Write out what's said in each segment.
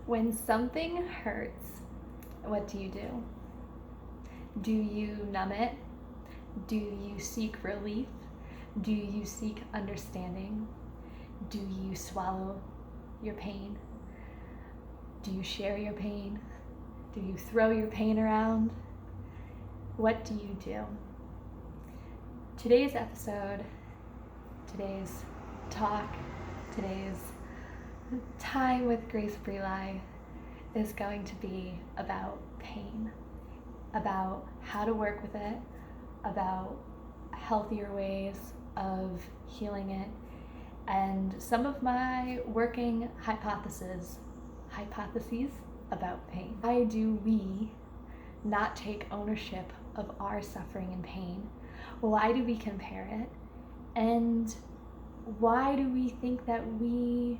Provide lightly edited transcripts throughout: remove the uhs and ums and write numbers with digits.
When something hurts, what do? Do you numb it? Do you seek relief? Do you seek understanding? Do you swallow your pain? Do you share your pain? Do you throw your pain around? What do you do? Today's episode, today's talk, today's time with Grace Breli is going to be about pain, about how to work with it, about healthier ways of healing it, and some of my working hypotheses about pain. Why do we not take ownership of our suffering and pain? Why do we compare it? And why do we think that we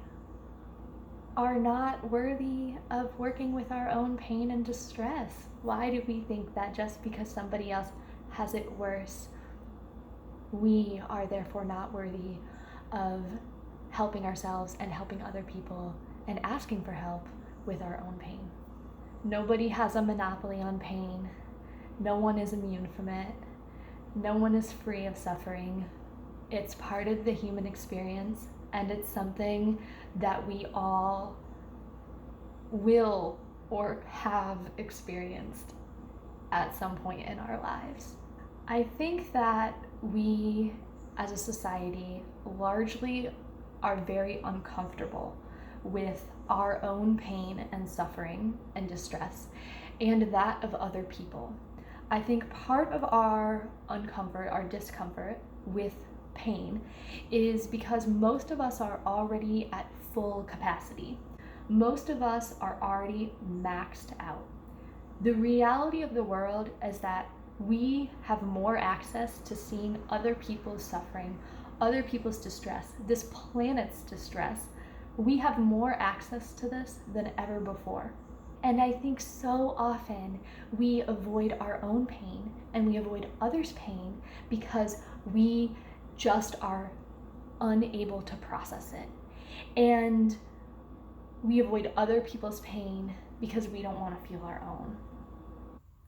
are not worthy of working with our own pain and distress? Why do we think that just because somebody else has it worse, we are therefore not worthy of helping ourselves and helping other people and asking for help with our own pain? Nobody has a monopoly on pain. No one is immune from it. No one is free of suffering. It's part of the human experience, and it's something that we all will or have experienced at some point in our lives. I think that we as a society largely are very uncomfortable with our own pain and suffering and distress and that of other people. I think part of our discomfort with pain is because most of us are already at full capacity. Most of us are already maxed out. The reality of the world is that we have more access to seeing other people's suffering, other people's distress, this planet's distress. We have more access to this than ever before. And I think so often we avoid our own pain and we avoid others' pain because we just are unable to process it. And we avoid other people's pain because we don't want to feel our own.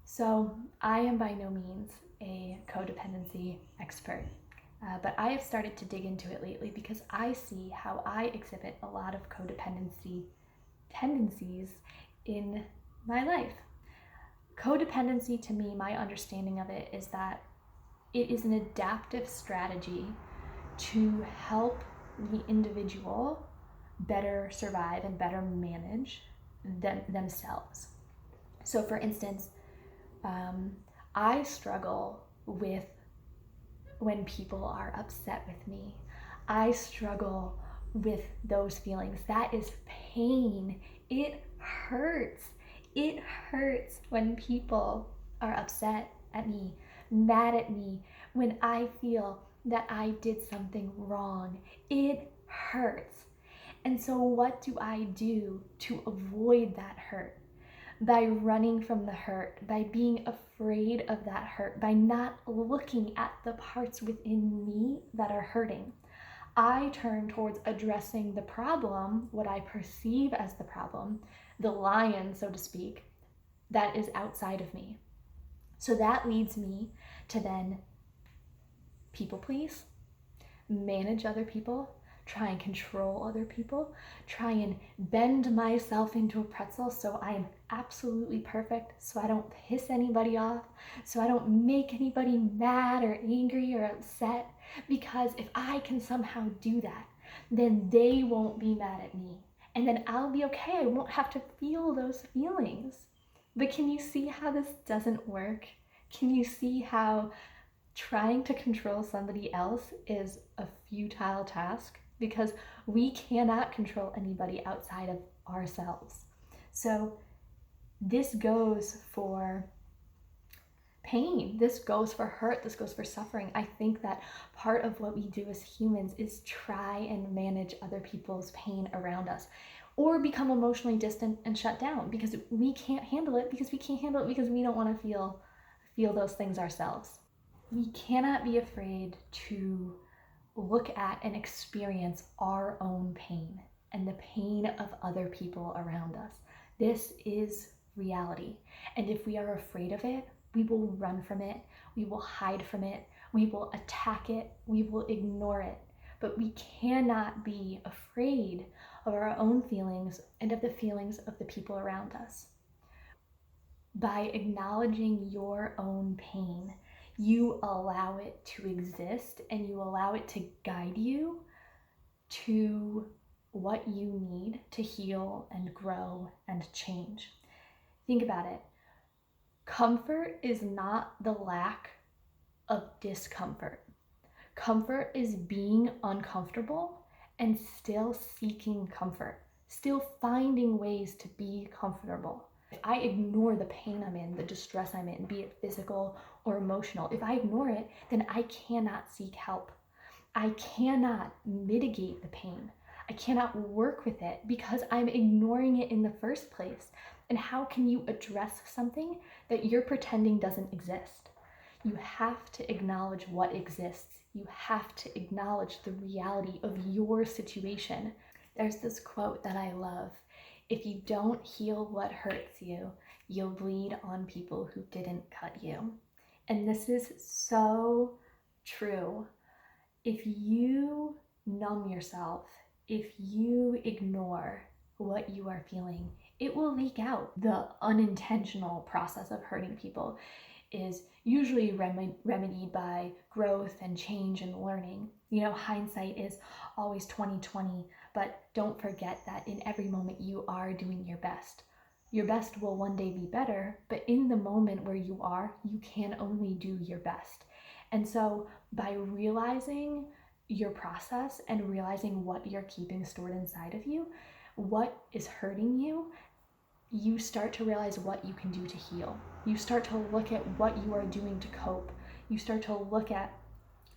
So I am by no means a codependency expert, but I have started to dig into it lately because I see how I exhibit a lot of codependency tendencies in my life. Codependency, to me, my understanding of it is that it is an adaptive strategy to help the individual better survive and better manage themselves. So for instance, I struggle with when people are upset with me. I struggle with those feelings. That is pain. It hurts. It hurts when people are upset at me, mad at me, when I feel that I did something wrong. It hurts. And so what do I do to avoid that hurt? By running from the hurt, by being afraid of that hurt, by not looking at the parts within me that are hurting. I turn towards addressing the problem, what I perceive as the problem, the lion, so to speak, that is outside of me. So that leads me to then people please, manage other people, try and control other people, try and bend myself into a pretzel so I am absolutely perfect, so I don't piss anybody off, so I don't make anybody mad or angry or upset, because if I can somehow do that, then they won't be mad at me, and then I'll be okay. I won't have to feel those feelings. But can you see how this doesn't work? Can you see how trying to control somebody else is a futile task? Because we cannot control anybody outside of ourselves. So this goes for pain, this goes for hurt, this goes for suffering. I think that part of what we do as humans is try and manage other people's pain around us, or become emotionally distant and shut down because we can't handle it, because we don't want to feel those things ourselves. We cannot be afraid to look at and experience our own pain. and the pain of other people around us. This is reality. And if we are afraid of it, we will run from it, we will hide from it, we will attack it, we will ignore it. But we cannot be afraid of our own feelings and of the feelings of the people around us. By acknowledging your own pain, you allow it to exist and you allow it to guide you to what you need to heal and grow and change. Think about it. Comfort is not the lack of discomfort. Comfort is being uncomfortable and still seeking comfort, still finding ways to be comfortable. If I ignore the pain I'm in, the distress I'm in, be it physical or emotional, if I ignore it, then I cannot seek help. I cannot mitigate the pain. I cannot work with it because I'm ignoring it in the first place. And how can you address something that you're pretending doesn't exist? You have to acknowledge what exists. You have to acknowledge the reality of your situation. There's this quote that I love. If you don't heal what hurts you, you'll bleed on people who didn't cut you. And this is so true. If you numb yourself, if you ignore what you are feeling, it will leak out. The unintentional process of hurting people is usually remedied by growth and change and learning. You know, hindsight is always 20/20, but don't forget that in every moment you are doing your best. Your best will one day be better, but in the moment where you are, you can only do your best. And so by realizing your process and realizing what you're keeping stored inside of you, what is hurting you, you start to realize what you can do to heal. You start to look at what you are doing to cope. You start to look at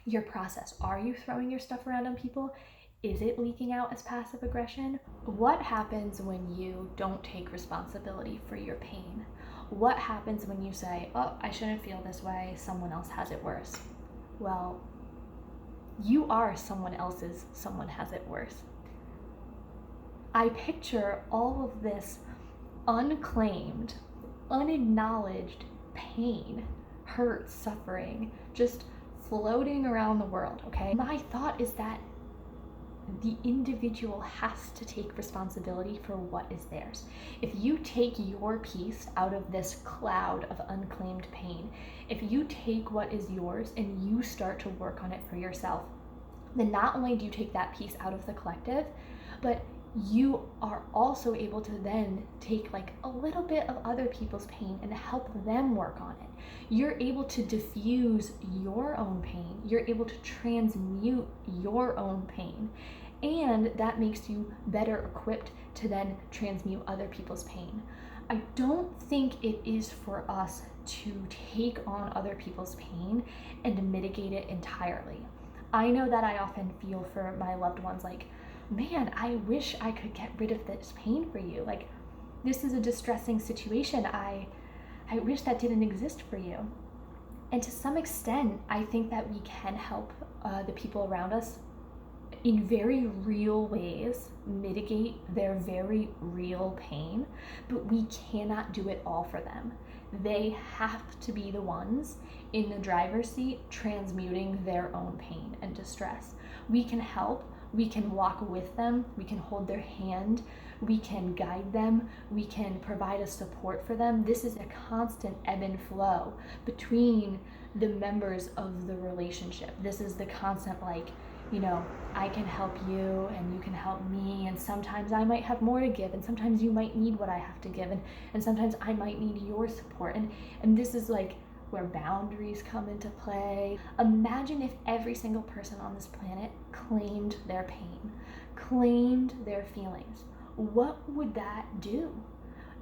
your process. Are you throwing your stuff around on people? Is it leaking out as passive aggression? What happens when you don't take responsibility for your pain? What happens when you say, oh, I shouldn't feel this way, someone else has it worse? Well, you are someone else's someone has it worse. I picture all of this unclaimed, unacknowledged pain, hurt, suffering, just floating around the world, okay? My thought is that the individual has to take responsibility for what is theirs. If you take your piece out of this cloud of unclaimed pain, if you take what is yours and you start to work on it for yourself, then not only do you take that piece out of the collective, but you are also able to then take like a little bit of other people's pain and help them work on it. You're able to diffuse your own pain. You're able to transmute your own pain. And that makes you better equipped to then transmute other people's pain. I don't think it is for us to take on other people's pain and mitigate it entirely. I know that I often feel for my loved ones like, man, I wish I could get rid of this pain for you. Like, this is a distressing situation. I wish that didn't exist for you. And to some extent, I think that we can help the people around us in very real ways mitigate their very real pain, but we cannot do it all for them. They have to be the ones in the driver's seat transmuting their own pain and distress. We can help. We can walk with them, we can hold their hand, we can guide them, we can provide a support for them. This is a constant ebb and flow between the members of the relationship. This is the constant like, you know, I can help you and you can help me, and sometimes I might have more to give, and sometimes you might need what I have to give, and sometimes I might need your support. And this is like where boundaries come into play. Imagine if every single person on this planet claimed their pain, claimed their feelings. What would that do?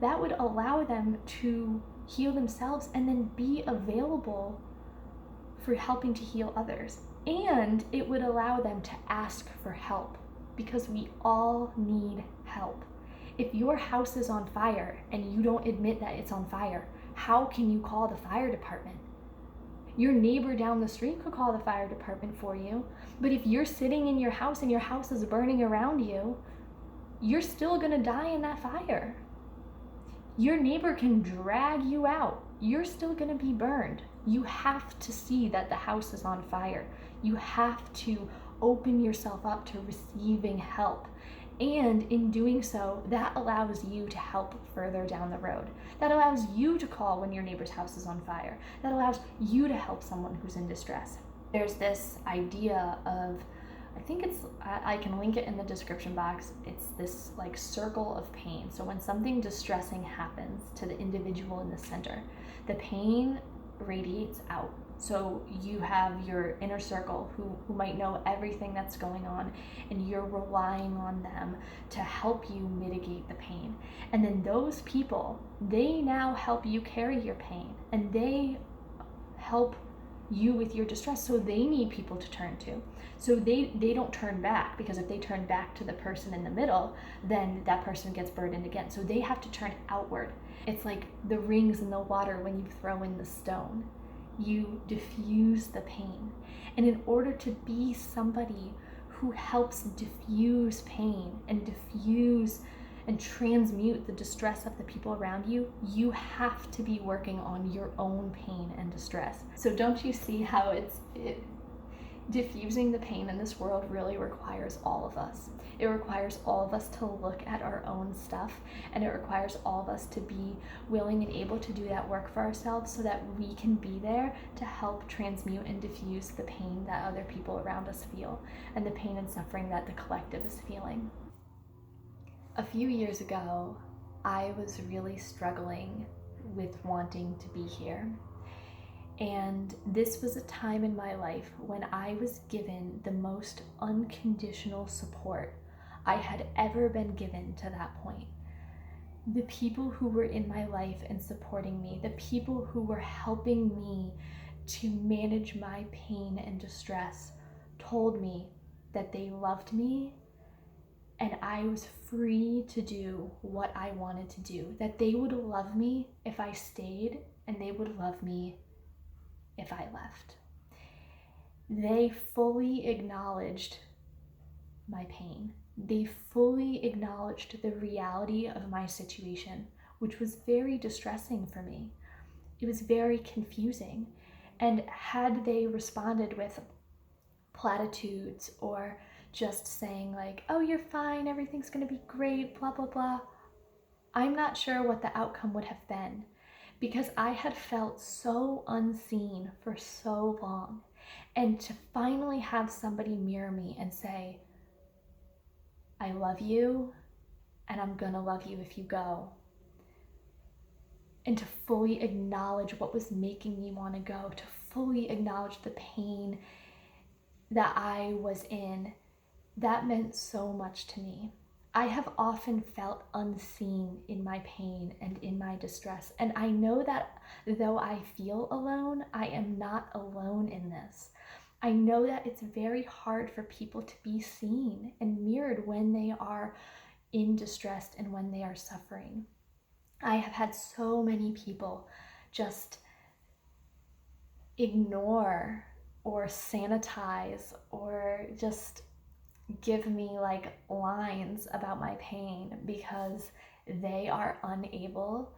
That would allow them to heal themselves and then be available for helping to heal others. And it would allow them to ask for help, because we all need help. If your house is on fire and you don't admit that it's on fire, how can you call the fire department? Your neighbor down the street could call the fire department for you, but if you're sitting in your house and your house is burning around you, you're still gonna die in that fire. Your neighbor can drag you out. You're still gonna be burned. You have to see that the house is on fire. You have to open yourself up to receiving help. And in doing so, that allows you to help further down the road. That allows you to call when your neighbor's house is on fire. That allows you to help someone who's in distress. There's this idea of, I can link it in the description box. It's this like circle of pain. So when something distressing happens to the individual in the center, the pain radiates out. So you have your inner circle who might know everything that's going on, and you're relying on them to help you mitigate the pain. And then those people, they now help you carry your pain, and they help you with your distress. So they need people to turn to. So they don't turn back, because if they turn back to the person in the middle, then that person gets burdened again. So they have to turn outward. It's like the rings in the water when you throw in the stone. You diffuse the pain. And in order to be somebody who helps diffuse pain and diffuse and transmute the distress of the people around you, you have to be working on your own pain and distress. So don't you see how diffusing the pain in this world really requires all of us. It requires all of us to look at our own stuff, and it requires all of us to be willing and able to do that work for ourselves so that we can be there to help transmute and diffuse the pain that other people around us feel, and the pain and suffering that the collective is feeling. A few years ago, I was really struggling with wanting to be here. And this was a time in my life when I was given the most unconditional support I had ever been given to that point. The people who were in my life and supporting me, the people who were helping me to manage my pain and distress, told me that they loved me and I was free to do what I wanted to do, that they would love me if I stayed, and they would love me if I left. They fully acknowledged my pain. They fully acknowledged the reality of my situation, which was very distressing for me. It was very confusing. And had they responded with platitudes or just saying like, oh, you're fine, everything's gonna be great, blah, blah, blah, I'm not sure what the outcome would have been, because I had felt so unseen for so long. And to finally have somebody mirror me and say, I love you, and I'm gonna love you if you go. And to fully acknowledge what was making me wanna go, to fully acknowledge the pain that I was in, that meant so much to me. I have often felt unseen in my pain and in my distress. And I know that though I feel alone, I am not alone in this. I know that it's very hard for people to be seen and mirrored when they are in distress and when they are suffering. I have had so many people just ignore or sanitize or just give me like lines about my pain because they are unable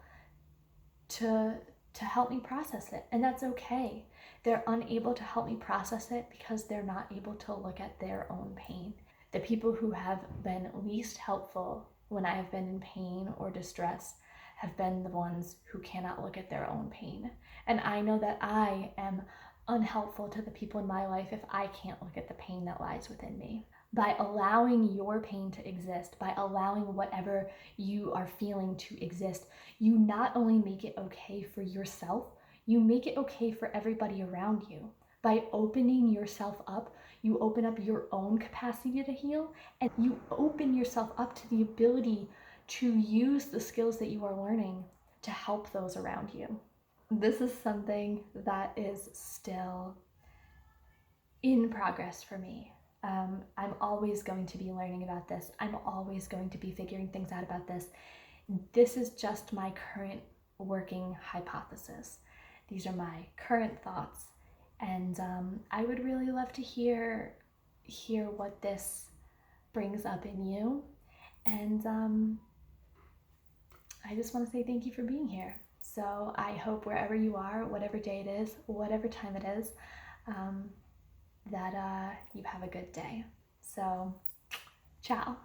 to help me process it. And that's okay. They're unable to help me process it because they're not able to look at their own pain. The people who have been least helpful when I have been in pain or distress have been the ones who cannot look at their own pain. And I know that I am unhelpful to the people in my life if I can't look at the pain that lies within me. By allowing your pain to exist, by allowing whatever you are feeling to exist, you not only make it okay for yourself, you make it okay for everybody around you. By opening yourself up, you open up your own capacity to heal, and you open yourself up to the ability to use the skills that you are learning to help those around you. This is something that is still in progress for me. I'm always going to be learning about this. I'm always going to be figuring things out about this. This is just my current working hypothesis. These are my current thoughts. And I would really love to hear what this brings up in you. And I just want to say thank you for being here. So I hope wherever you are, whatever day it is, whatever time it is, that you have a good day. So, ciao.